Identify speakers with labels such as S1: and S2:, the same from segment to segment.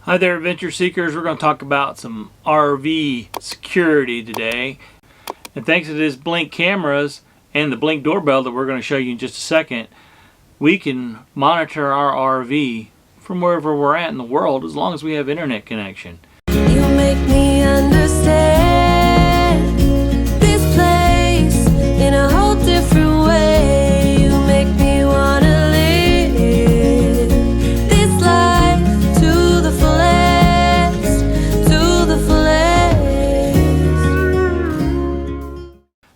S1: Hi there, adventure seekers. We're going to talk about some RV security today. And thanks to this Blink cameras and the Blink doorbell that we're going to show you in just a second, we can monitor our RV from wherever we're at in the world as long as we have internet connection.
S2: You make me understand this place in a whole different way. You make me wanna live this life to the fullest, to the fullest.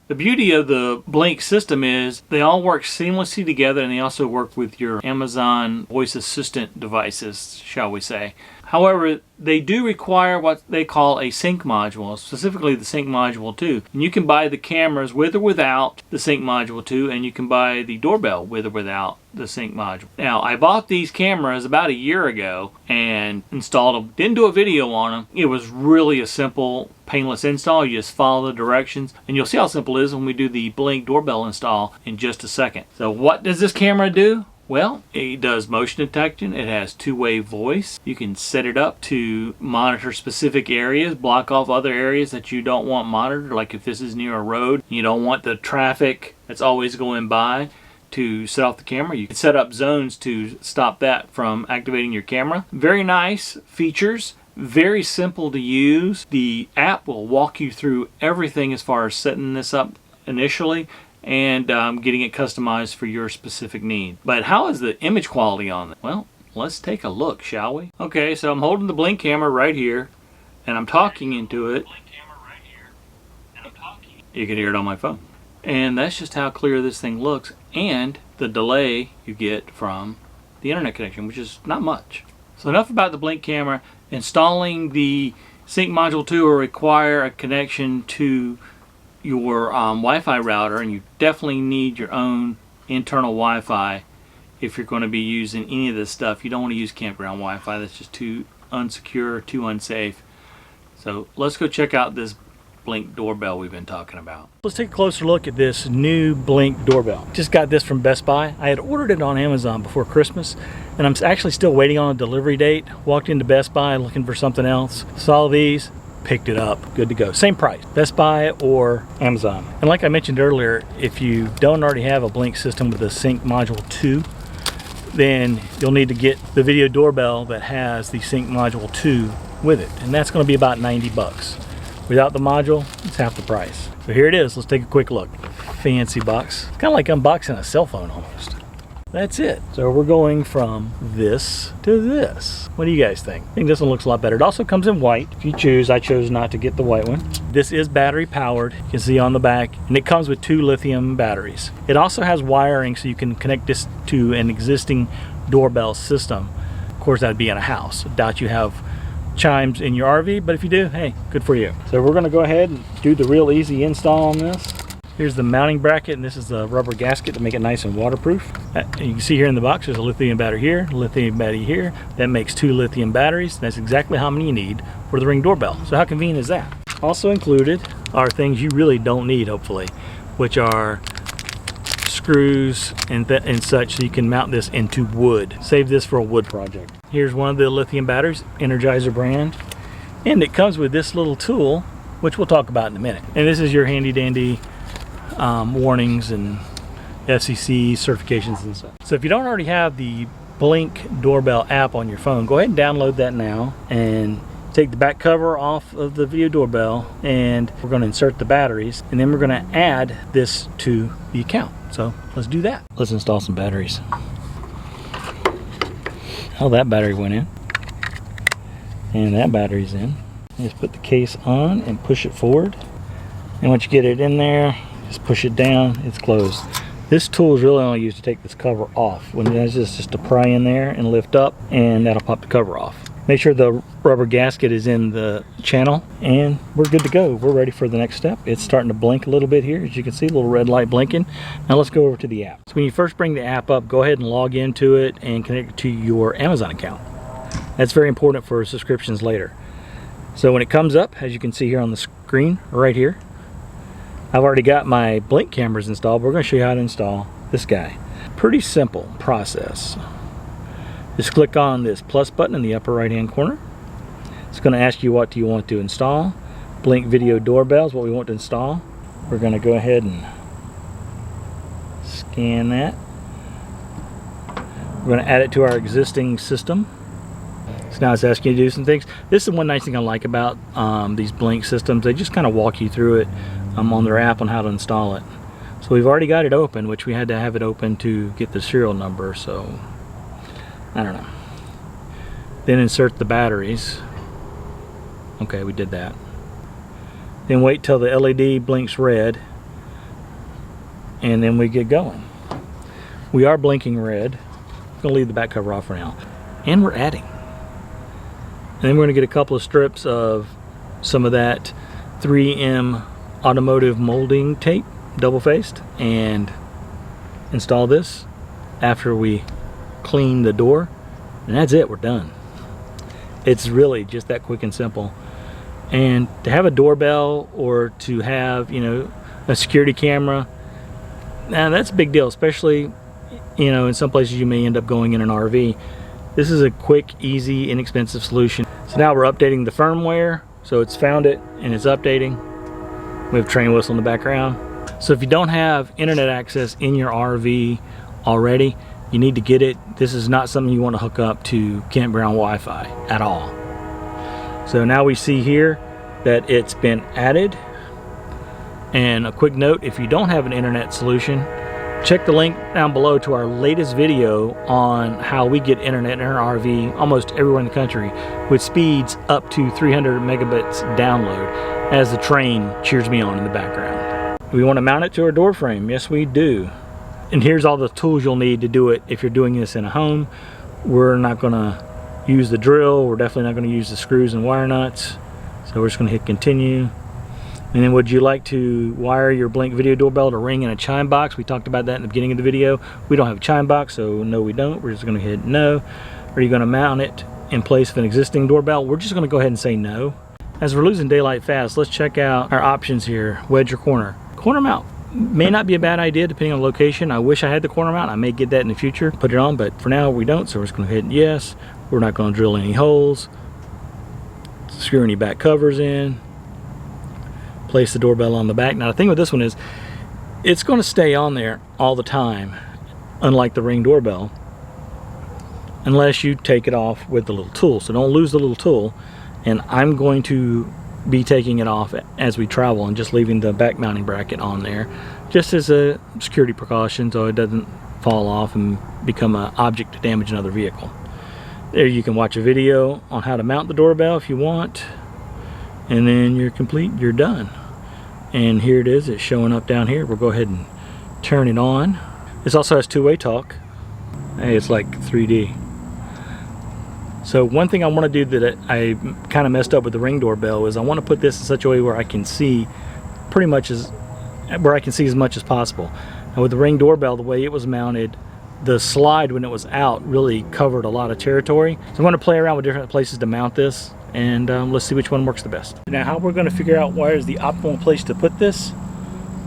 S1: The beauty of the Blink system is they all work seamlessly together, and they also work with your Amazon voice assistant devices, shall we say. However, they do require what they call a sync module, specifically the sync module 2. And you can buy the cameras with or without the sync module 2, and you can buy the doorbell with or without the sync module. Now, I bought these cameras about a year ago and installed them. Didn't do a video on them. It was really a simple, painless install. You just follow the directions, and you'll see how simple it is when we do the Blink doorbell install in just a second. So what does this camera do? Well, it does motion detection. It has two-way voice. You can set it up to monitor specific areas, block off other areas that you don't want monitored, like if this is near a road, you don't want the traffic that's always going by to set off the camera. You can set up zones to stop that from activating your camera. Very nice features. Very simple to use. The app will walk you through everything as far as setting this up initially and getting it customized for your specific need. But how is the image quality on it? Well, let's take a look, shall we? Okay, so I'm holding the Blink camera right here, and I'm talking into it. You can hear it on my phone. And that's just how clear this thing looks, and the delay you get from the internet connection, which is not much. So enough about the Blink camera. Installing the Sync Module 2 will require a connection to your Wi-Fi router, and you definitely need your own internal Wi-Fi if you're going to be using any of this stuff. You don't want to use campground Wi-Fi. That's just too unsecure, too unsafe. So let's go check out this Blink doorbell we've been talking about. Let's take a closer look at this new Blink doorbell. Just got this from Best Buy. I had ordered it on Amazon before Christmas, and I'm actually still waiting on a delivery date. Walked into Best Buy looking for something else, saw these, picked it up, good to go. Same price, Best Buy or Amazon. And like I mentioned earlier, if you don't already have a Blink system with a Sync Module 2, then you'll need to get the video doorbell that has the Sync Module 2 with it, and that's going to be about 90 bucks. Without the module, it's half the price. So here it is. Let's take a quick look. Fancy box. It's kind of like unboxing a cell phone almost. That's it. So we're going from this to this. What do you guys think? I think this one looks a lot better. It also comes in white if you choose. I chose not to get the white one. This is battery powered. You can see on the back, and it comes with 2 lithium batteries. It also has wiring, so you can connect this to an existing doorbell system. Of course, that'd be in a house. I doubt you have chimes in your RV, but if you do, hey, good for you. So we're going to go ahead and do the real easy install on this. Here's the mounting bracket, and this is the rubber gasket to make it nice and waterproof. You can see here in the box there's a lithium battery here, lithium battery here. That makes 2 lithium batteries. That's exactly how many you need for the Ring doorbell. So how convenient is that? Also included are things you really don't need, hopefully, which are screws and such, so you can mount this into wood. Save this for a wood project. Here's one of the lithium batteries, Energizer brand, and it comes with this little tool, which we'll talk about in a minute. And this is your handy dandy warnings and FCC certifications and stuff. So if you don't already have the Blink doorbell app on your phone, go ahead and download that now and take the back cover off of the video doorbell, and we're going to insert the batteries, and then we're going to add this to the account. So let's do that. Let's install some batteries. Oh, that battery went in, and that battery's in. Just put the case on and push it forward, and once you get it in there, just push it down. It's closed. This tool is really only used to take this cover off. When it's just to pry in there and lift up, and that'll pop the cover off. Make sure the rubber gasket is in the channel, and we're good to go. We're ready for the next step. It's starting to blink a little bit here, as you can see, a little red light blinking. Now let's go over to the app. So when you first bring the app up, go ahead and log into it and connect it to your Amazon account. That's very important for subscriptions later. So when it comes up, as you can see here on the screen right here, I've already got my Blink cameras installed. We're going to show you how to install this guy. Pretty simple process. Just click on this plus button in the upper right hand corner. It's going to ask you what do you want to install. Blink video doorbell is what we want to install. We're going to go ahead and scan that. We're going to add it to our existing system. So now it's asking you to do some things. This is one nice thing I like about these Blink systems. They just kind of walk you through it on their app on how to install it. So we've already got it open, which we had to have it open to get the serial number, so I don't know. Then insert the batteries. Okay, we did that. Then wait till the LED blinks red, and then we get going. We are blinking red. I'm gonna leave the back cover off for now. And we're adding. And then we're gonna get a couple of strips of some of that 3M automotive molding tape, double-faced, and install this after we clean the door. And that's it, we're done. It's really just that quick and simple. And to have a doorbell or to have, you know, a security camera, now that's a big deal, especially, you know, in some places you may end up going in an RV. This is a quick, easy, inexpensive solution. So now we're updating the firmware. So it's found it and it's updating. We have a train whistle in the background. So if you don't have internet access in your RV already, you need to get it. This is not something you want to hook up to campground Wi-Fi at all. So now we see here that it's been added. And a quick note, if you don't have an internet solution, check the link down below to our latest video on how we get internet in our RV almost everywhere in the country with speeds up to 300 megabits download as the train cheers me on in the background. We want to mount it to our door frame. Yes, we do. And here's all the tools you'll need to do it if you're doing this in a home. We're not going to use the drill. We're definitely not going to use the screws and wire nuts. So we're just going to hit continue. And then would you like to wire your Blink video doorbell to ring in a chime box? We talked about that in the beginning of the video. We don't have a chime box, so no we don't. We're just going to hit no. Are you going to mount it in place of an existing doorbell? We're just going to go ahead and say no. As we're losing daylight fast, let's check out our options here. Wedge or corner. Corner mount may not be a bad idea depending on the location. I wish I had the corner mount. I may get that in the future, put it on, but for now we don't, so we're just going to hit yes. We're not going to drill any holes, screw any back covers in, place the doorbell on the back. Now the thing with this one is it's going to stay on there all the time, unlike the Ring doorbell, unless you take it off with the little tool. So don't lose the little tool, and I'm going to be taking it off as we travel and just leaving the back mounting bracket on there just as a security precaution so it doesn't fall off and become an object to damage another vehicle. There you can watch a video on how to mount the doorbell if you want, and then you're complete, you're done. And here it is, it's showing up down here. We'll go ahead and turn it on. This also has two-way talk. Hey, it's like 3D. So one thing I want to do that I kind of messed up with the Ring doorbell is I want to put this in such a way where I can see pretty much as much as possible. And with the Ring doorbell, the way it was mounted, the slide when it was out really covered a lot of territory. So I'm going to play around with different places to mount this, and let's see which one works the best. Now how we're going to figure out where is the optimal place to put this?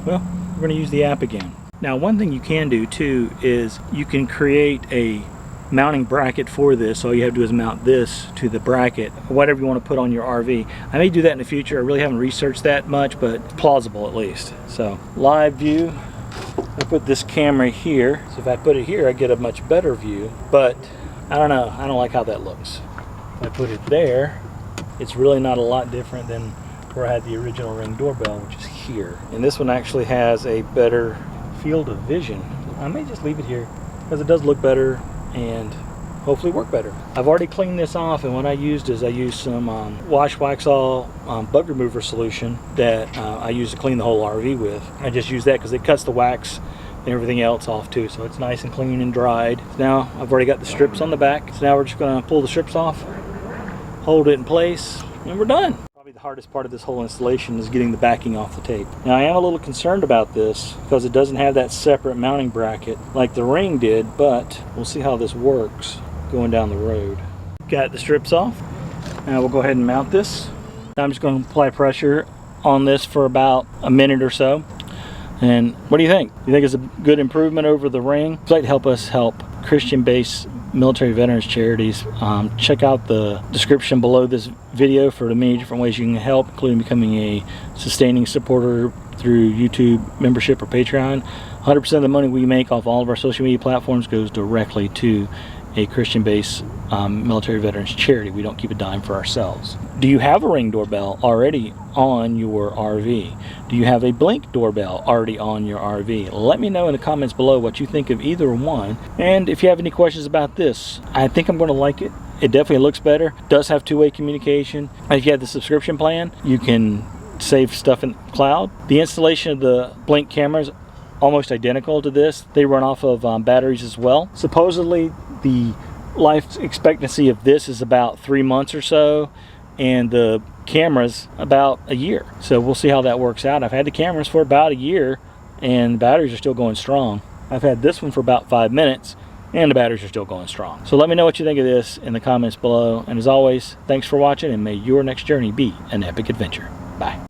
S1: Well, we're going to use the app again. Now one thing you can do too is you can create a mounting bracket for this. All you have to do is mount this to the bracket, or whatever you want to put on your RV. I may do that in the future. I really haven't researched that much, but plausible at least. So live view, I put this camera here. So if I put it here, I get a much better view, but I don't know. I don't like how that looks. If I put it there, it's really not a lot different than where I had the original Ring doorbell, which is here. And this one actually has a better field of vision. I may just leave it here because it does look better and hopefully work better. I've already cleaned this off, and what I used is I used some Wash Waxall bug remover solution that I use to clean the whole RV with. I just use that because it cuts the wax and everything else off too, so it's nice and clean and dried. So now I've already got the strips on the back, so now we're just going to pull the strips off, hold it in place, and we're done. Probably the hardest part of this whole installation is getting the backing off the tape. Now I am a little concerned about this because it doesn't have that separate mounting bracket like the Ring did, but we'll see how this works going down the road. Got the strips off. Now we'll go ahead and mount this. I'm just going to apply pressure on this for about a minute or so. And what do you think? You think it's a good improvement over the Ring? I'd like to help us help Christian-based Military Veterans Charities. Check out the description below this video for the many different ways you can help, including becoming a sustaining supporter through YouTube membership or Patreon. 100% of the money we make off all of our social media platforms goes directly to a Christian-based military veterans charity. We don't keep a dime for ourselves. Do you have a Ring doorbell already on your RV? Do you have a Blink doorbell already on your RV? Let me know in the comments below what you think of either one. And if you have any questions about this, I think I'm going to like it. It definitely looks better. It does have two-way communication. If you have the subscription plan, you can save stuff in the cloud. The installation of the Blink cameras almost identical to this. They run off of batteries as well. Supposedly the life expectancy of this is about 3 months or so, and the cameras about a year. So we'll see how that works out. I've had the cameras for about a year and the batteries are still going strong. I've had this one for about 5 minutes and the batteries are still going strong. So let me know what you think of this in the comments below. And as always, thanks for watching, and may your next journey be an epic adventure. Bye.